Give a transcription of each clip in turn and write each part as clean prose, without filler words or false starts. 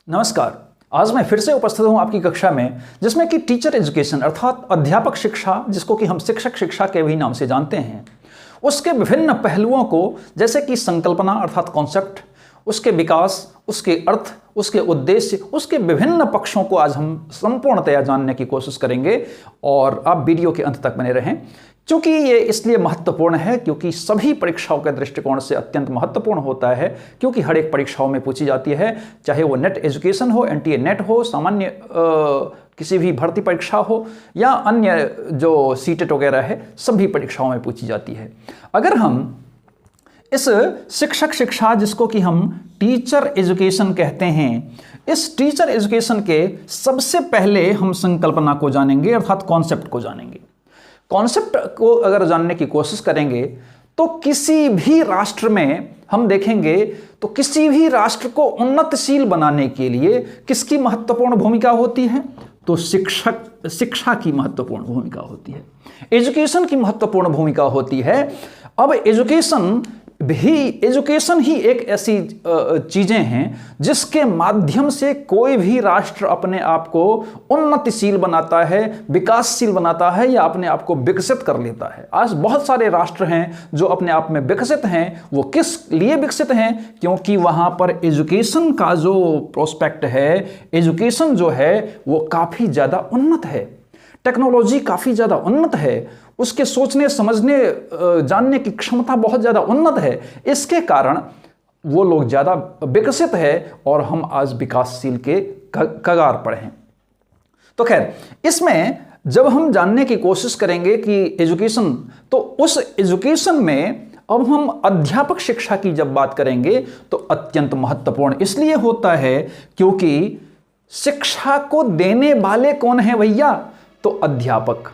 नमस्कार। आज मैं फिर से उपस्थित हूं आपकी कक्षा में, जिसमें कि टीचर एजुकेशन अर्थात अध्यापक शिक्षा, जिसको कि हम शिक्षक शिक्षा के भी नाम से जानते हैं, उसके विभिन्न पहलुओं को, जैसे कि संकल्पना अर्थात कॉन्सेप्ट, उसके विकास, उसके अर्थ, उसके उद्देश्य, उसके विभिन्न पक्षों को आज हम संपूर्णतया जानने की कोशिश करेंगे। और आप वीडियो के अंत तक बने रहें, क्योंकि ये इसलिए महत्वपूर्ण है क्योंकि सभी परीक्षाओं के दृष्टिकोण से अत्यंत महत्वपूर्ण होता है, क्योंकि हर एक परीक्षाओं में पूछी जाती है, चाहे वो नेट एजुकेशन हो, एनटीए नेट हो, सामान्य किसी भी भर्ती परीक्षा हो या अन्य जो सीटेट वगैरह है, सभी परीक्षाओं में पूछी जाती है। अगर हम इस शिक्षक शिक्षा, जिसको कि हम टीचर एजुकेशन कहते हैं, इस टीचर एजुकेशन के सबसे पहले हम संकल्पना को जानेंगे अर्थात कॉन्सेप्ट को जानेंगे। कॉन्सेप्ट को अगर जानने की कोशिश करेंगे तो किसी भी राष्ट्र में हम देखेंगे तो किसी भी राष्ट्र को उन्नतशील बनाने के लिए किसकी महत्वपूर्ण भूमिका होती है? तो शिक्षा की महत्वपूर्ण भूमिका होती है, एजुकेशन की महत्वपूर्ण भूमिका होती है। अब एजुकेशन ही एक ऐसी चीजें हैं जिसके माध्यम से कोई भी राष्ट्र अपने आप को उन्नतिशील बनाता है, विकासशील बनाता है या अपने आप को विकसित कर लेता है। आज बहुत सारे राष्ट्र हैं जो अपने आप में विकसित हैं। वो किस लिए विकसित हैं? क्योंकि वहां पर एजुकेशन का जो प्रोस्पेक्ट है, एजुकेशन जो है वो काफी ज्यादा उन्नत है, टेक्नोलॉजी काफी ज्यादा उन्नत है, उसके सोचने समझने जानने की क्षमता बहुत ज़्यादा उन्नत है। इसके कारण वो लोग ज़्यादा विकसित है और हम आज विकासशील के कगार पर हैं। तो खैर, इसमें जब हम जानने की कोशिश करेंगे कि एजुकेशन, तो उस एजुकेशन में अब हम अध्यापक शिक्षा की जब बात करेंगे तो अत्यंत महत्वपूर्ण इसलिए होता है क्योंकि शिक्षा को देने वाले कौन है भैया? तो अध्यापक।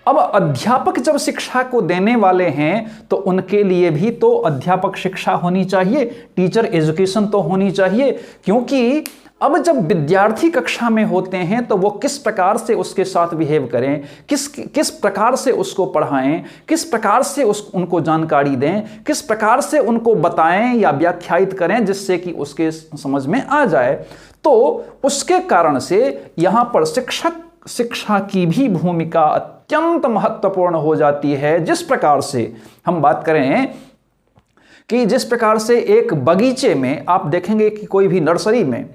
अब अध्यापक जब शिक्षा को देने वाले हैं तो उनके लिए भी तो अध्यापक शिक्षा होनी चाहिए, टीचर एजुकेशन तो होनी चाहिए। क्योंकि अब जब विद्यार्थी कक्षा में होते हैं तो वो किस प्रकार से उसके साथ बिहेव करें, किस प्रकार से उसको पढ़ाएं, किस प्रकार से उनको जानकारी दें, किस प्रकार से उनको बताएं या व्याख्यायित करें जिससे कि उसके समझ में आ जाए। तो उसके कारण से यहाँ पर शिक्षा की भी भूमिका अत्यंत महत्वपूर्ण हो जाती है। जिस प्रकार से हम बात करें कि जिस प्रकार से एक बगीचे में आप देखेंगे कि कोई भी नर्सरी में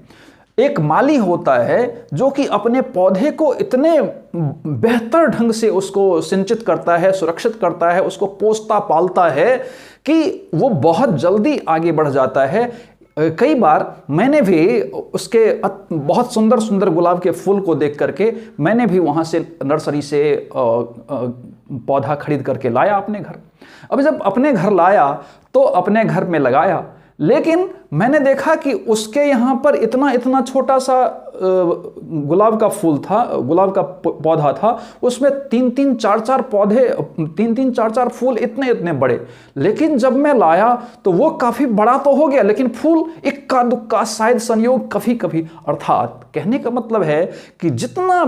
एक माली होता है जो कि अपने पौधे को इतने बेहतर ढंग से उसको सिंचित करता है, सुरक्षित करता है, उसको पोसता पालता है कि वो बहुत जल्दी आगे बढ़ जाता है। कई बार मैंने भी उसके बहुत सुंदर सुंदर गुलाब के फूल को देख करके मैंने भी वहाँ से नर्सरी से पौधा खरीद करके लाया अपने घर। अब जब अपने घर लाया तो अपने घर में लगाया, लेकिन मैंने देखा कि उसके यहाँ पर इतना छोटा सा गुलाब का फूल था, गुलाब का पौधा था, उसमें तीन चार फूल इतने बड़े। लेकिन जब मैं लाया तो वो काफी बड़ा तो हो गया, लेकिन फूल इक्का दुक्का शायद संयोग कभी कभी। अर्थात कहने का मतलब है कि जितना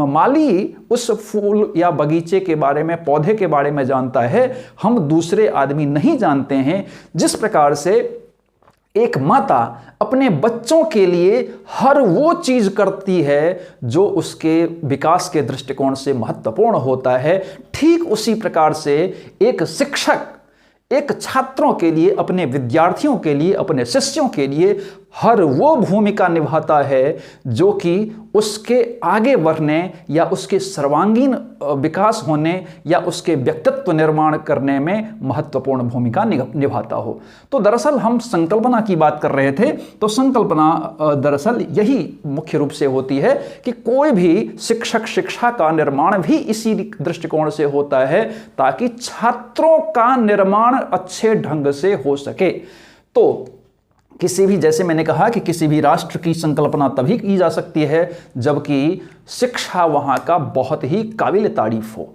माली उस फूल या बगीचे के बारे में, पौधे के बारे में जानता है, हम दूसरे आदमी नहीं जानते हैं। जिस प्रकार से एक माता अपने बच्चों के लिए हर वो चीज करती है जो उसके विकास के दृष्टिकोण से महत्वपूर्ण होता है, ठीक उसी प्रकार से एक शिक्षक एक छात्रों के लिए, अपने विद्यार्थियों के लिए, अपने शिष्यों के लिए हर वो भूमिका निभाता है जो कि उसके आगे बढ़ने या उसके सर्वांगीण विकास होने या उसके व्यक्तित्व निर्माण करने में महत्वपूर्ण भूमिका निभाता हो। तो दरअसल हम संकल्पना की बात कर रहे थे, तो संकल्पना दरअसल यही मुख्य रूप से होती है कि कोई भी शिक्षक शिक्षा का निर्माण भी इसी दृष्टिकोण से होता है ताकि छात्रों का निर्माण अच्छे ढंग से हो सके। तो किसी भी, जैसे मैंने कहा कि किसी भी राष्ट्र की संकल्पना तभी की जा सकती है जबकि शिक्षा वहां का बहुत ही काबिल तारीफ हो।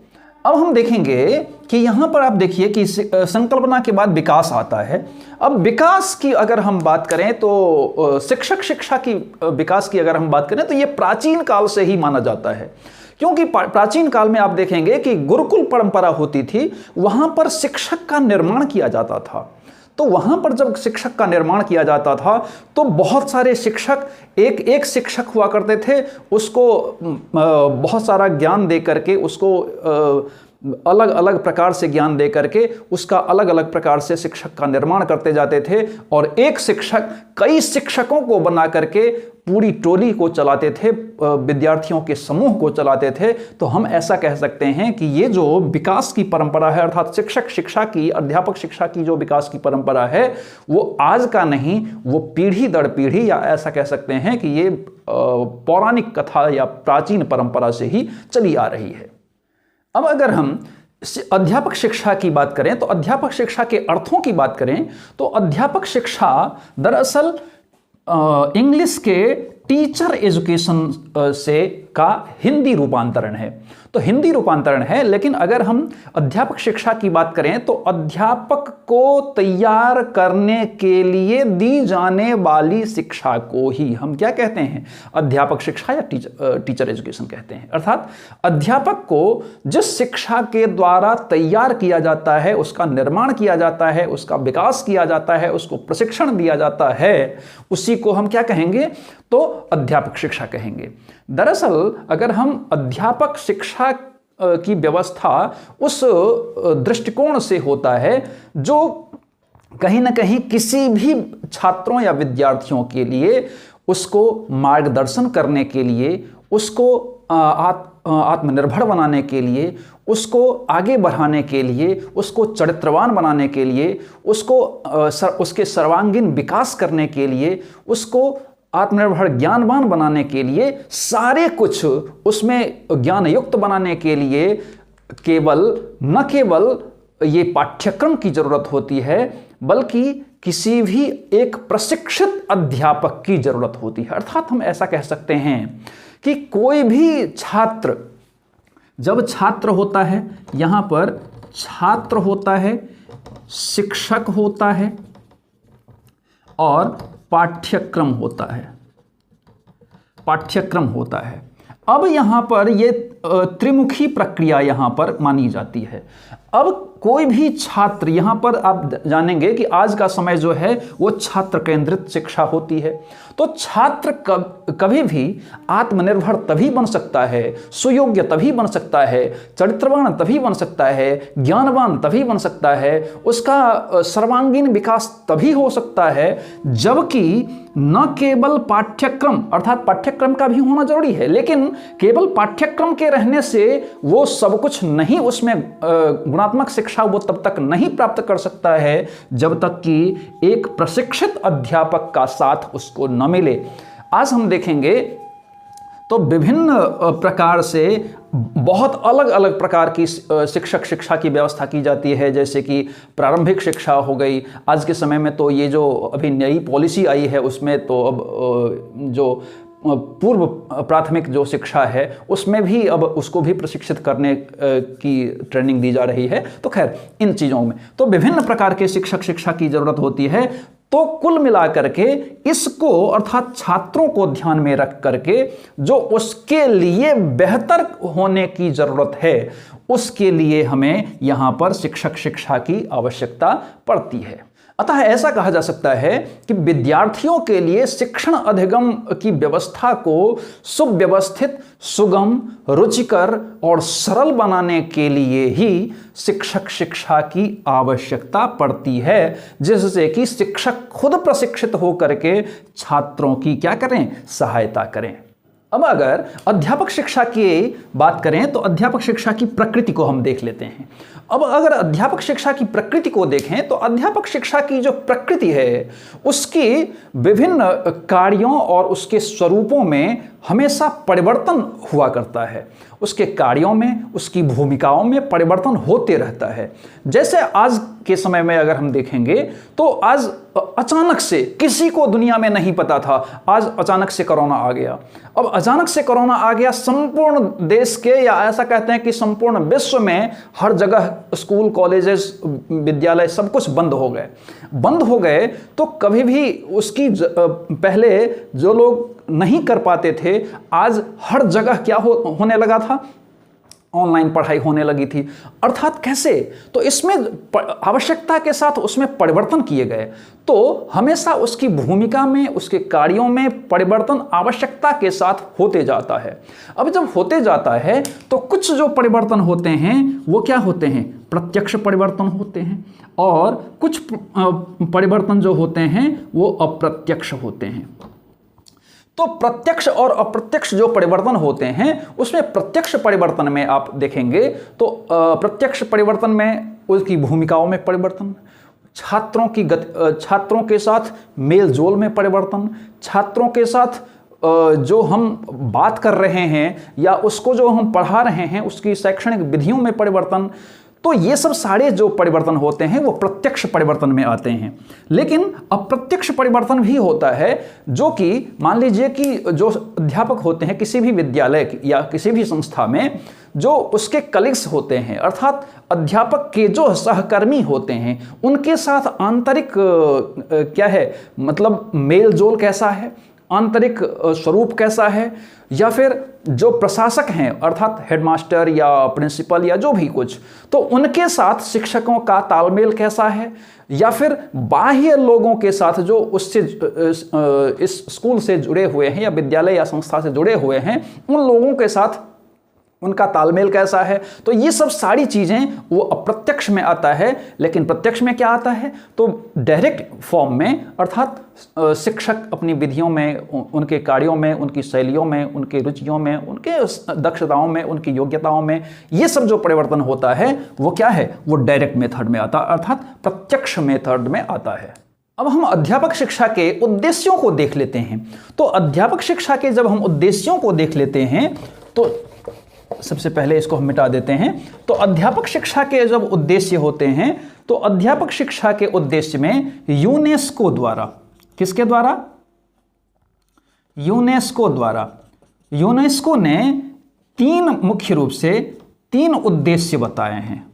अब हम देखेंगे कि यहां पर आप देखिए कि संकल्पना के बाद विकास आता है। अब विकास की अगर हम बात करें तो शिक्षक शिक्षा की विकास की अगर हम बात करें तो यह प्राचीन काल से ही माना जाता है। क्योंकि प्राचीन काल में आप देखेंगे कि गुरुकुल परंपरा होती थी, वहां पर शिक्षक का निर्माण किया जाता था। तो वहाँ पर जब शिक्षक का निर्माण किया जाता था तो बहुत सारे शिक्षक, एक एक शिक्षक हुआ करते थे, उसको बहुत सारा ज्ञान दे करके, उसको अलग अलग प्रकार से ज्ञान दे करके उसका अलग अलग प्रकार से शिक्षक का निर्माण करते जाते थे। और एक शिक्षक कई शिक्षकों को बना करके पूरी टोली को चलाते थे, विद्यार्थियों के समूह को चलाते थे। तो हम ऐसा कह सकते हैं कि ये जो विकास की परंपरा है, अर्थात शिक्षक शिक्षा की, अध्यापक शिक्षा की जो विकास की परंपरा है, वो आज का नहीं, वो पीढ़ी दर पीढ़ी, या ऐसा कह सकते हैं कि ये पौराणिक कथा या प्राचीन परंपरा से ही चली आ रही है। अब अगर हम अध्यापक शिक्षा की बात करें, तो अध्यापक शिक्षा के अर्थों की बात करें, तो अध्यापक शिक्षा दरअसल इंग्लिश के टीचर एजुकेशन से का हिंदी रूपांतरण है। तो हिंदी रूपांतरण है, लेकिन अगर हम अध्यापक शिक्षा की बात करें तो अध्यापक को तैयार करने के लिए दी जाने वाली शिक्षा को ही हम क्या कहते हैं, अध्यापक शिक्षा या टीचर एजुकेशन कहते हैं। अर्थात अध्यापक को जिस शिक्षा के द्वारा तैयार किया जाता है, उसका निर्माण किया जाता है, उसका विकास किया जाता है, उसको प्रशिक्षण दिया जाता है, उसी को हम क्या कहेंगे, तो अध्यापक शिक्षा कहेंगे। दरअसल अगर हम अध्यापक शिक्षा की व्यवस्था उस दृष्टिकोण से होता है जो कहीं ना कहीं किसी भी छात्रों या विद्यार्थियों के लिए उसको मार्गदर्शन करने के लिए, उसको आत्मनिर्भर बनाने के लिए, उसको आगे बढ़ाने के लिए, उसको चरित्रवान बनाने के लिए, उसको उसके सर्वांगीण विकास करने के लिए, उसको आत्मनिर्भर ज्ञानवान बनाने के लिए, सारे कुछ उसमें ज्ञान युक्त बनाने के लिए न केवल ये पाठ्यक्रम की जरूरत होती है, बल्कि किसी भी एक प्रशिक्षित अध्यापक की जरूरत होती है। अर्थात हम ऐसा कह सकते हैं कि कोई भी छात्र, जब छात्र होता है, यहां पर छात्र होता है, शिक्षक होता है और पाठ्यक्रम होता है, पाठ्यक्रम होता है। अब यहां पर ये त्रिमुखी प्रक्रिया यहां पर मानी जाती है। अब कोई भी छात्र, यहां पर आप जानेंगे कि आज का समय जो है वो छात्र केंद्रित शिक्षा होती है। तो छात्र कभी भी आत्मनिर्भर तभी बन सकता है, सुयोग्य तभी बन सकता है, चरित्रवान तभी बन सकता है, ज्ञानवान तभी बन सकता है, उसका सर्वांगीण विकास तभी हो सकता है जबकि न केवल पाठ्यक्रम, अर्थात पाठ्यक्रम का भी होना जरूरी है, लेकिन केवल पाठ्यक्रम के रहने से वो सब कुछ नहीं, उसमें गुणात्मक शिक्षा वो तब तक नहीं प्राप्त कर सकता है जब तक कि एक प्रशिक्षित अध्यापक का साथ उसको न मिले। आज हम देखेंगे तो विभिन्न प्रकार से बहुत अलग अलग प्रकार की शिक्षक शिक्षा की व्यवस्था की जाती है, जैसे कि प्रारंभिक शिक्षा हो गई। आज के समय में तो ये जो अभी नई पॉलिसी आई है उसमें तो अब जो पूर्व प्राथमिक जो शिक्षा है उसमें भी अब उसको भी प्रशिक्षित करने की ट्रेनिंग दी जा रही है। तो खैर इन चीज़ों में तो विभिन्न प्रकार के शिक्षक शिक्षा की ज़रूरत होती है। तो कुल मिलाकर के इसको, अर्थात छात्रों को ध्यान में रख करके जो उसके लिए बेहतर होने की ज़रूरत है, उसके लिए हमें यहाँ पर शिक्षक शिक्षा की आवश्यकता पड़ती है। अतः ऐसा कहा जा सकता है कि विद्यार्थियों के लिए शिक्षण अधिगम की व्यवस्था को सुव्यवस्थित, सुगम, रुचिकर और सरल बनाने के लिए ही शिक्षक शिक्षा की आवश्यकता पड़ती है, जिससे कि शिक्षक खुद प्रशिक्षित होकर के छात्रों की क्या करें, सहायता करें। अब अगर अध्यापक शिक्षा की बात करें तो अध्यापक शिक्षा की प्रकृति को हम देख लेते हैं। अब अगर अध्यापक शिक्षा की प्रकृति को देखें तो अध्यापक शिक्षा की जो प्रकृति है उसकी विभिन्न कार्यों और उसके स्वरूपों में हमेशा परिवर्तन हुआ करता है। उसके कार्यों में, उसकी भूमिकाओं में परिवर्तन होते रहता है। जैसे आज के समय में अगर हम देखेंगे तो आज अचानक से, किसी को दुनिया में नहीं पता था, आज अचानक से कोरोना आ गया। अब अचानक से कोरोना आ गया, संपूर्ण देश के, या ऐसा कहते हैं कि संपूर्ण विश्व में हर जगह स्कूल, कॉलेजेस, विद्यालय सब कुछ बंद हो गए। तो कभी भी उसकी पहले जो लोग नहीं कर पाते थे, आज हर जगह क्या होने लगा था, ऑनलाइन पढ़ाई होने लगी थी। अर्थात कैसे? तो इसमें आवश्यकता के साथ उसमें परिवर्तन किए गए। तो हमेशा उसकी भूमिका में, उसके कार्यों में परिवर्तन आवश्यकता के साथ होते जाता है। अब जब होते जाता है तो कुछ जो परिवर्तन होते हैं वो क्या होते हैं? प्रत्यक्ष परिवर्तन होते हैं, और कुछ परिवर्तन जो होते हैं वो अप्रत्यक्ष होते हैं। तो प्रत्यक्ष और अप्रत्यक्ष जो परिवर्तन होते हैं उसमें प्रत्यक्ष परिवर्तन में आप देखेंगे तो प्रत्यक्ष परिवर्तन में उसकी भूमिकाओं में परिवर्तन, छात्रों के साथ मेल जोल में परिवर्तन, छात्रों के साथ जो हम बात कर रहे हैं या उसको जो हम पढ़ा रहे हैं उसकी शैक्षणिक विधियों में परिवर्तन। तो ये सब सारे जो परिवर्तन होते हैं वो प्रत्यक्ष परिवर्तन में आते हैं। लेकिन अप्रत्यक्ष परिवर्तन भी होता है, जो कि मान लीजिए कि जो अध्यापक होते हैं किसी भी विद्यालय या किसी भी संस्था में, जो उसके कलीग्स होते हैं अर्थात अध्यापक के जो सहकर्मी होते हैं उनके साथ आंतरिक क्या है, मतलब मेल जोल कैसा है, आंतरिक स्वरूप कैसा है, या फिर जो प्रशासक हैं अर्थात हेडमास्टर या प्रिंसिपल या जो भी कुछ, तो उनके साथ शिक्षकों का तालमेल कैसा है, या फिर बाह्य लोगों के साथ जो उससे इस स्कूल से जुड़े हुए हैं या विद्यालय या संस्था से जुड़े हुए हैं उन लोगों के साथ उनका तालमेल कैसा है। तो ये सब सारी चीज़ें वो अप्रत्यक्ष में आता है। लेकिन प्रत्यक्ष में क्या आता है? तो डायरेक्ट फॉर्म में, अर्थात शिक्षक अपनी विधियों में, उनके कार्यों में, उनकी शैलियों में, उनकी रुचियों में, उनके दक्षताओं में, उनकी योग्यताओं में, ये सब जो परिवर्तन होता है वो क्या है? वो डायरेक्ट मेथड में आता है, अर्थात प्रत्यक्ष मेथड में आता है। अब हम अध्यापक शिक्षा के उद्देश्यों को देख लेते हैं। तो अध्यापक शिक्षा के जब हम उद्देश्यों को देख लेते हैं तो सबसे पहले इसको हम मिटा देते हैं। तो अध्यापक शिक्षा के जब उद्देश्य होते हैं तो अध्यापक शिक्षा के उद्देश्य में यूनेस्को द्वारा, किसके द्वारा? यूनेस्को द्वारा, यूनेस्को ने मुख्य रूप से तीन उद्देश्य बताए हैं।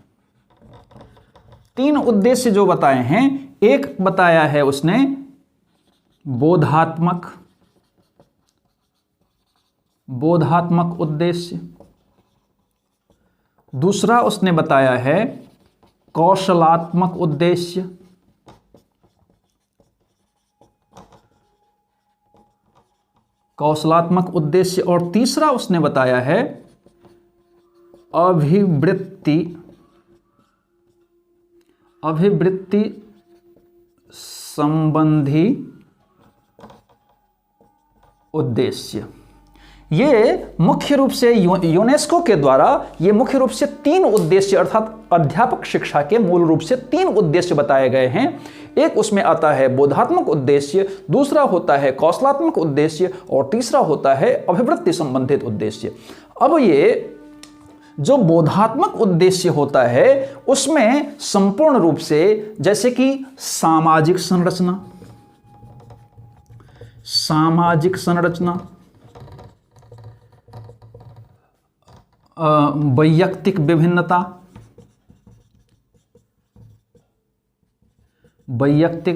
तीन उद्देश्य जो बताए हैं, एक बताया है उसने बोधात्मक उद्देश्य, दूसरा उसने बताया है कौशलात्मक उद्देश्य, और तीसरा उसने बताया है अभिवृत्ति संबंधी उद्देश्य। ये मुख्य रूप से यूनेस्को के द्वारा ये मुख्य रूप से तीन उद्देश्य, अर्थात अध्यापक शिक्षा के मूल रूप से तीन उद्देश्य बताए गए हैं। एक उसमें आता है बोधात्मक उद्देश्य, दूसरा होता है कौशलात्मक उद्देश्य, और तीसरा होता है अभिवृत्ति संबंधित उद्देश्य। अब ये जो बोधात्मक उद्देश्य होता है उसमें संपूर्ण रूप से, जैसे कि सामाजिक संरचना, वैयक्तिक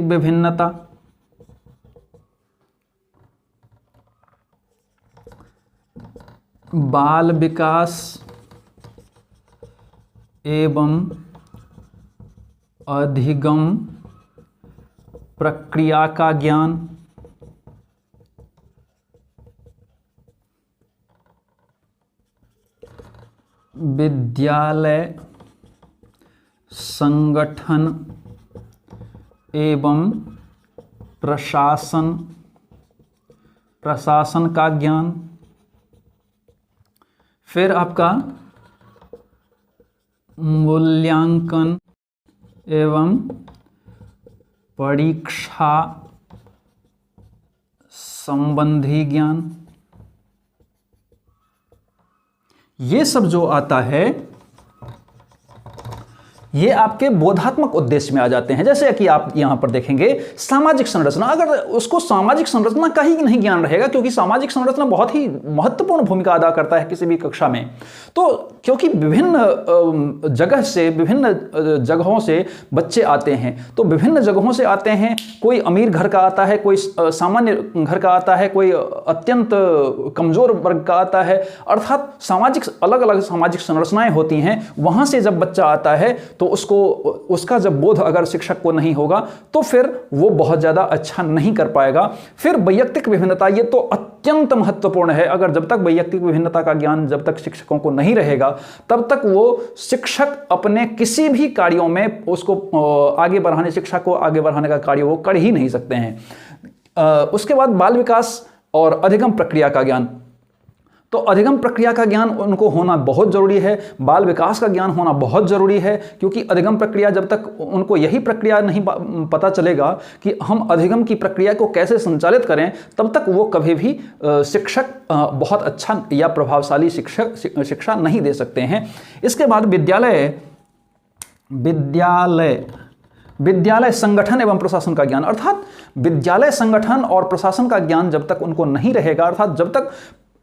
विभिन्नता, बाल विकास एवं अधिगम प्रक्रिया का ज्ञान, विद्यालय संगठन एवं प्रशासन का ज्ञान, फिर आपका मूल्यांकन एवं परीक्षा संबंधी ज्ञान। ये सब जो आता है ये आपके बोधात्मक उद्देश्य में आ जाते हैं। जैसे कि आप यहां पर देखेंगे सामाजिक संरचना, अगर उसको सामाजिक संरचना का ही नहीं ज्ञान रहेगा, क्योंकि सामाजिक संरचना बहुत ही महत्वपूर्ण भूमिका अदा करता है किसी भी कक्षा में, तो क्योंकि विभिन्न जगह से, विभिन्न जगहों से बच्चे आते हैं, तो विभिन्न जगहों से आते हैं, कोई अमीर घर का आता है, कोई सामान्य घर का आता है, कोई अत्यंत कमजोर वर्ग का आता है, अर्थात सामाजिक अलग अलग सामाजिक संरचनाएं होती हैं। वहां से जब बच्चा आता है तो उसका जब बोध अगर शिक्षक को नहीं होगा तो फिर वो बहुत ज़्यादा अच्छा नहीं कर पाएगा। फिर वैयक्तिक विभिन्नता, ये तो अत्यंत महत्वपूर्ण है। अगर जब तक वैयक्तिक विभिन्नता का ज्ञान जब तक शिक्षकों को नहीं रहेगा, तब तक वो शिक्षक अपने किसी भी कार्यों में उसको आगे बढ़ाने, शिक्षा को आगे बढ़ाने का कार्य वो कर ही नहीं सकते हैं। उसके बाद बाल विकास और अधिगम प्रक्रिया का ज्ञान, तो अधिगम प्रक्रिया का ज्ञान उनको होना बहुत ज़रूरी है, बाल विकास का ज्ञान होना बहुत ज़रूरी है, क्योंकि अधिगम प्रक्रिया, जब तक उनको यही प्रक्रिया नहीं पता चलेगा कि हम अधिगम की प्रक्रिया को कैसे संचालित करें, तब तक वो कभी भी शिक्षक बहुत अच्छा या प्रभावशाली शिक्षा नहीं दे सकते हैं। इसके बाद विद्यालय संगठन एवं प्रशासन का ज्ञान, अर्थात विद्यालय संगठन और प्रशासन का ज्ञान जब तक उनको नहीं रहेगा, अर्थात जब तक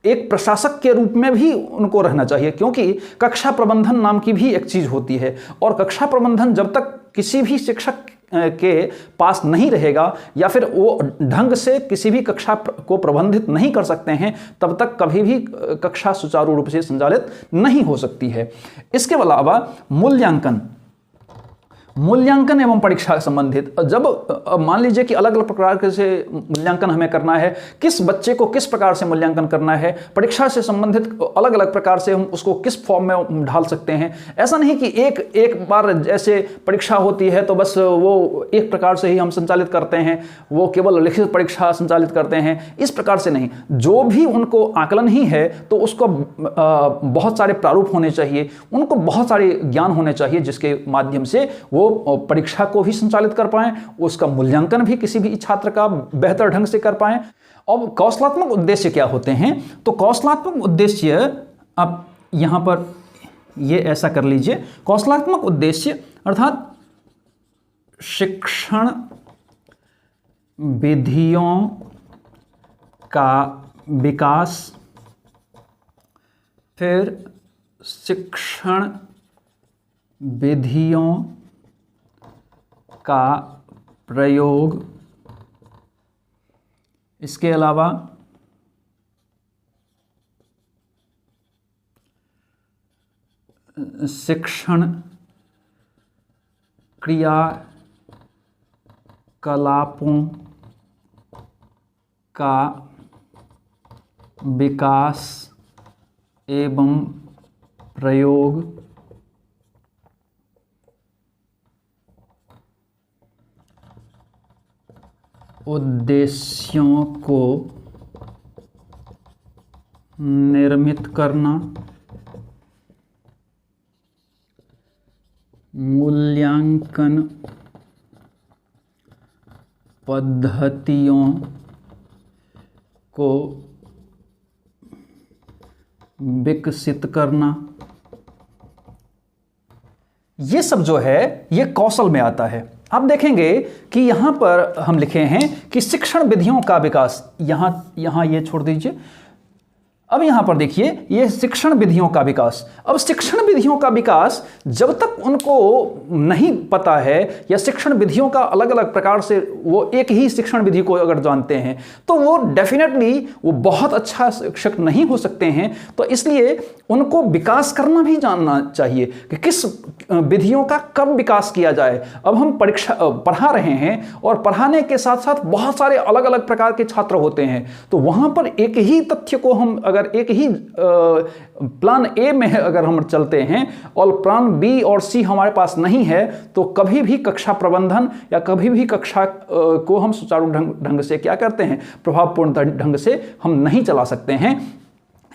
एक प्रशासक के रूप में भी उनको रहना चाहिए, क्योंकि कक्षा प्रबंधन नाम की भी एक चीज़ होती है, और कक्षा प्रबंधन जब तक किसी भी शिक्षक के पास नहीं रहेगा या फिर वो ढंग से किसी भी कक्षा को प्रबंधित नहीं कर सकते हैं, तब तक कभी भी कक्षा सुचारू रूप से संचालित नहीं हो सकती है। इसके अलावा मूल्यांकन एवं परीक्षा संबंधित, जब मान लीजिए कि अलग अलग प्रकार से मूल्यांकन हमें करना है, किस बच्चे को किस प्रकार से मूल्यांकन करना है, परीक्षा से संबंधित अलग अलग प्रकार से हम उसको किस फॉर्म में ढाल सकते हैं। ऐसा नहीं कि एक बार जैसे परीक्षा होती है तो बस वो एक प्रकार से ही हम संचालित करते हैं, वो केवल लिखित परीक्षा संचालित करते हैं, इस प्रकार से नहीं। जो भी उनको आकलन ही है तो उसको बहुत सारे प्रारूप होने चाहिए, उनको बहुत सारे ज्ञान होने चाहिए, जिसके माध्यम से वो परीक्षा को भी संचालित कर पाएं, उसका मूल्यांकन भी किसी भी छात्र का बेहतर ढंग से कर पाएं। अब कौशलात्मक उद्देश्य क्या होते हैं? तो कौशलात्मक उद्देश्य, आप यहां पर ये ऐसा कर लीजिए, कौशलात्मक उद्देश्य अर्थात शिक्षण विधियों का विकास, फिर शिक्षण विधियों का प्रयोग, इसके अलावा शिक्षण क्रियाकलापों का विकास एवं प्रयोग, उद्देश्यों को निर्मित करना, मूल्यांकन पद्धतियों को विकसित करना, ये सब जो है ये कौशल में आता है। आप देखेंगे कि यहां पर हम लिखे हैं कि शिक्षण विधियों का विकास, यहां ये छोड़ दीजिए। अब यहां पर देखिए ये शिक्षण विधियों का विकास। अब शिक्षण विधियों का विकास जब तक उनको नहीं पता है, या शिक्षण विधियों का अलग अलग प्रकार से वो एक ही शिक्षण विधि को अगर जानते हैं, तो वो डेफिनेटली वो बहुत अच्छा शिक्षक नहीं हो सकते हैं। तो इसलिए उनको विकास करना भी जानना चाहिए कि किस विधियों का कब विकास किया जाए। अब हम पढ़ा रहे हैं, और पढ़ाने के साथ साथ बहुत सारे अलग अलग प्रकार के छात्र होते हैं, तो वहां पर एक ही तथ्य को हम अगर एक ही प्लान ए में अगर हम चलते हैं और प्लान बी और सी हमारे पास नहीं है, तो कभी भी कक्षा प्रबंधन या कभी भी कक्षा को हम सुचारू ढंग से क्या करते हैं, प्रभावपूर्ण ढंग से हम नहीं चला सकते हैं।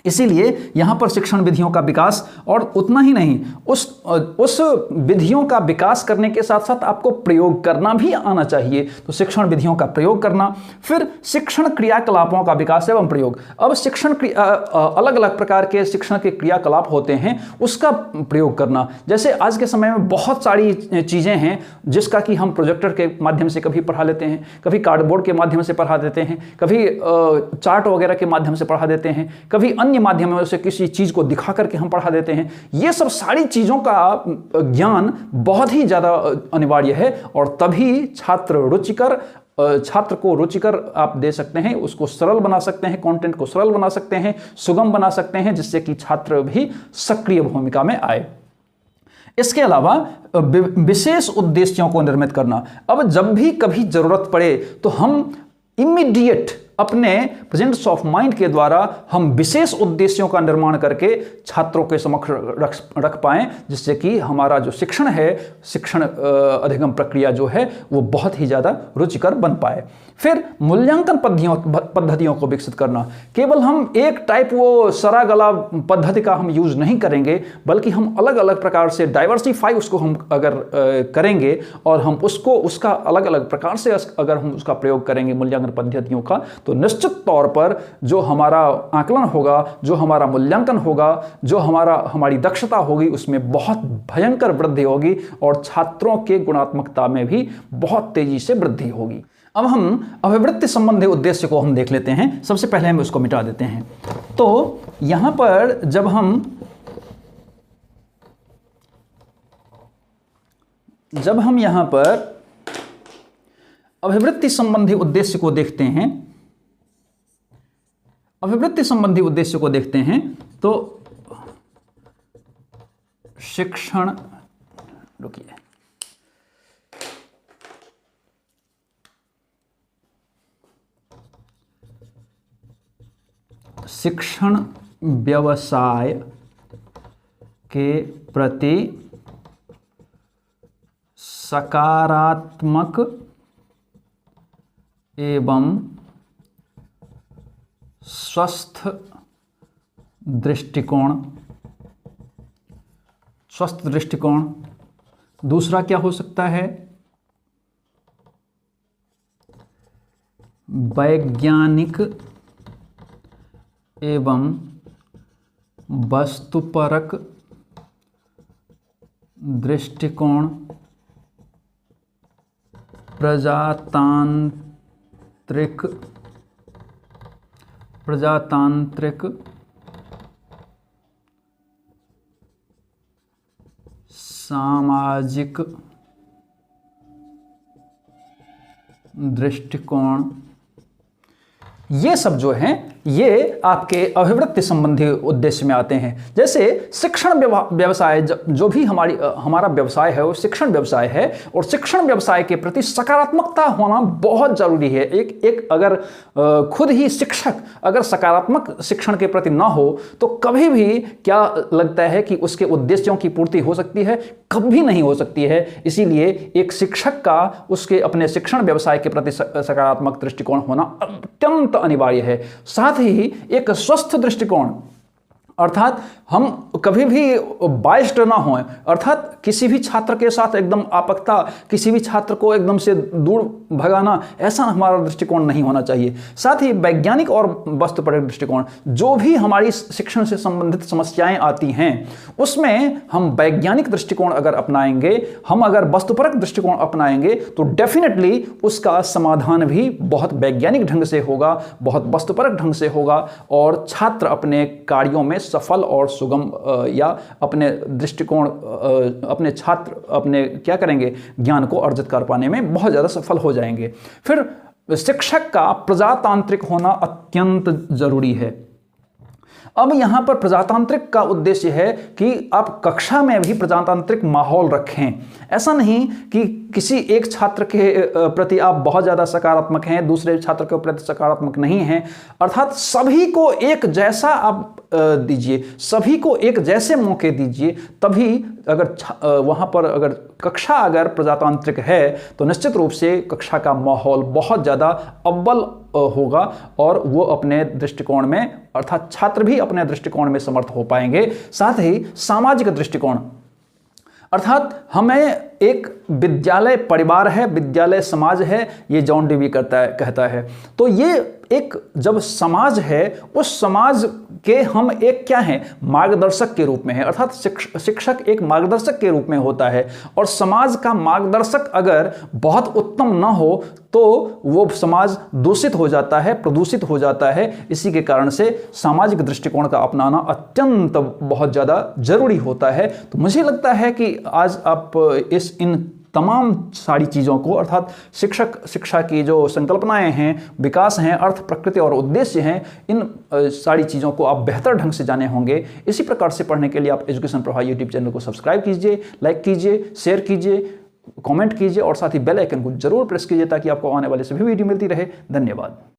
इसीलिए यहाँ पर शिक्षण विधियों का विकास, और उतना ही नहीं, उस विधियों का विकास करने के साथ साथ आपको प्रयोग करना भी आना चाहिए। तो शिक्षण विधियों का प्रयोग करना, फिर शिक्षण क्रियाकलापों का विकास एवं प्रयोग। अब शिक्षण अलग अलग प्रकार के शिक्षण के क्रियाकलाप होते हैं, उसका प्रयोग करना। जैसे आज के समय में बहुत सारी चीज़ें हैं जिसका कि हम प्रोजेक्टर के माध्यम से कभी पढ़ा लेते हैं, कभी कार्डबोर्ड के माध्यम से पढ़ा देते हैं, कभी चार्ट वगैरह के माध्यम से पढ़ा देते हैं, कभी अन्य माध्यमों से किसी चीज को दिखा करके हम पढ़ा देते हैं। ये सब सारी चीजों का ज्ञान बहुत ही ज्यादा अनिवार्य है, और तभी छात्र को रुचिकर आप दे सकते हैं, उसको सरल बना सकते हैं, कंटेंट को सरल बना सकते हैं, सुगम बना सकते हैं, जिससे कि छात्र भी सक्रिय भूमिका में आए। इसके अलावा विशेष उद्देश्यों को निर्मित करना। अब जब भी कभी जरूरत पड़े तो हम इमीडिएट अपने प्रेजेंस ऑफ माइंड के द्वारा हम विशेष उद्देश्यों का निर्माण करके छात्रों के समक्ष रख पाएं, जिससे कि हमारा जो शिक्षण है, शिक्षण अधिगम प्रक्रिया जो है वो बहुत ही ज़्यादा रुचिकर बन पाए। फिर मूल्यांकन पद्धतियों को विकसित करना। केवल हम एक टाइप वो सरा गला पद्धति का हम यूज नहीं करेंगे, बल्कि हम अलग अलग प्रकार से डाइवर्सिफाई उसको हम अगर करेंगे और हम उसका अलग अलग प्रकार से अगर हम उसका प्रयोग करेंगे मूल्यांकन पद्धतियों का, तो निश्चित तौर पर जो हमारा आकलन होगा, जो हमारा मूल्यांकन होगा, जो हमारी दक्षता होगी, उसमें बहुत भयंकर वृद्धि होगी और छात्रों के गुणात्मकता में भी बहुत तेजी से वृद्धि होगी। अब हम अभिवृत्ति संबंधी उद्देश्य को हम देख लेते हैं। सबसे पहले हम उसको मिटा देते हैं। तो यहां पर जब हम यहां पर अभिवृत्ति संबंधी उद्देश्य को देखते हैं, तो शिक्षण व्यवसाय के प्रति सकारात्मक एवं स्वस्थ दृष्टिकोण। दूसरा क्या हो सकता है? वैज्ञानिक एवं वस्तुपरक दृष्टिकोण, प्रजातांत्रिक सामाजिक दृष्टिकोण। ये सब जो हैं ये आपके अभिवृत्ति संबंधी उद्देश्य में आते हैं। जैसे शिक्षण व्यवसाय, जो भी हमारा व्यवसाय है वो शिक्षण व्यवसाय है, और शिक्षण व्यवसाय के प्रति सकारात्मकता होना बहुत जरूरी है। एक अगर खुद ही शिक्षक अगर सकारात्मक शिक्षण के प्रति ना हो तो कभी भी क्या लगता है कि उसके उद्देश्यों की पूर्ति हो सकती है? कभी नहीं हो सकती है। इसीलिए एक शिक्षक का उसके अपने शिक्षण व्यवसाय के प्रति सकारात्मक दृष्टिकोण होना अत्यंत अनिवार्य है। साथ ही एक स्वस्थ दृष्टिकोण, अर्थात हम कभी भी बाइस्ड ना हों, अर्थात किसी भी छात्र के साथ एकदम आपत्ता, किसी भी छात्र को एकदम से दूर भगाना, ऐसा हमारा दृष्टिकोण नहीं होना चाहिए। साथ ही वैज्ञानिक और वस्तुपरक दृष्टिकोण, जो भी हमारी शिक्षण से संबंधित समस्याएं आती हैं उसमें हम वैज्ञानिक दृष्टिकोण अगर अपनाएंगे, हम अगर वस्तुपरक दृष्टिकोण अपनाएंगे तो डेफिनेटली उसका समाधान भी बहुत वैज्ञानिक ढंग से होगा, बहुत वस्तुपरक ढंग से होगा, और छात्र अपने कार्यों में सफल और सुगम या अपने दृष्टिकोण अपने छात्र अपने क्या करेंगे, ज्ञान को अर्जित कर पाने में बहुत ज़्यादा सफल हो जाएंगे। फिर शिक्षक का प्रजातांत्रिक होना अत्यंत जरूरी है। अब यहाँ पर प्रजातांत्रिक का उद्देश्य है कि आप कक्षा में भी प्रजातांत्रिक माहौल रखें। ऐसा नहीं कि किसी एक छात्र के प्रति आप बहुत ज़्यादा सकारात्मक हैं, दूसरे छात्र के प्रति सकारात्मक नहीं हैं। अर्थात सभी को एक जैसा आप दीजिए, सभी को एक जैसे मौके दीजिए, तभी अगर वहाँ पर अगर कक्षा अगर प्रजातांत्रिक है तो निश्चित रूप से कक्षा का माहौल बहुत ज़्यादा अव्वल होगा और वो अपने दृष्टिकोण में, अर्थात छात्र भी अपने दृष्टिकोण में समर्थ हो पाएंगे। साथ ही सामाजिक दृष्टिकोण, अर्थात हमें एक विद्यालय परिवार है, विद्यालय समाज है, ये जॉन डेवी कहता है। तो ये एक जब समाज है, उस समाज के हम एक क्या हैं, मार्गदर्शक के रूप में है। अर्थात शिक्षक एक मार्गदर्शक के रूप में होता है, और समाज का मार्गदर्शक अगर बहुत उत्तम ना हो तो वो समाज दूषित हो जाता है, प्रदूषित हो जाता है। इसी के कारण से सामाजिक दृष्टिकोण का अपनाना अत्यंत बहुत ज़्यादा जरूरी होता है। तो मुझे लगता है कि आज आप इन तमाम सारी चीज़ों को, अर्थात शिक्षा की जो संकल्पनाएं हैं, विकास हैं, अर्थ, प्रकृति और उद्देश्य हैं, इन सारी चीज़ों को आप बेहतर ढंग से जाने होंगे। इसी प्रकार से पढ़ने के लिए आप एजुकेशन प्रवाह यूट्यूब चैनल को सब्सक्राइब कीजिए, लाइक कीजिए, शेयर कीजिए, कमेंट कीजिए और साथ ही बेल आइकन को जरूर प्रेस कीजिए ताकि आपको आने वाले सभी वीडियो मिलती रहे। धन्यवाद।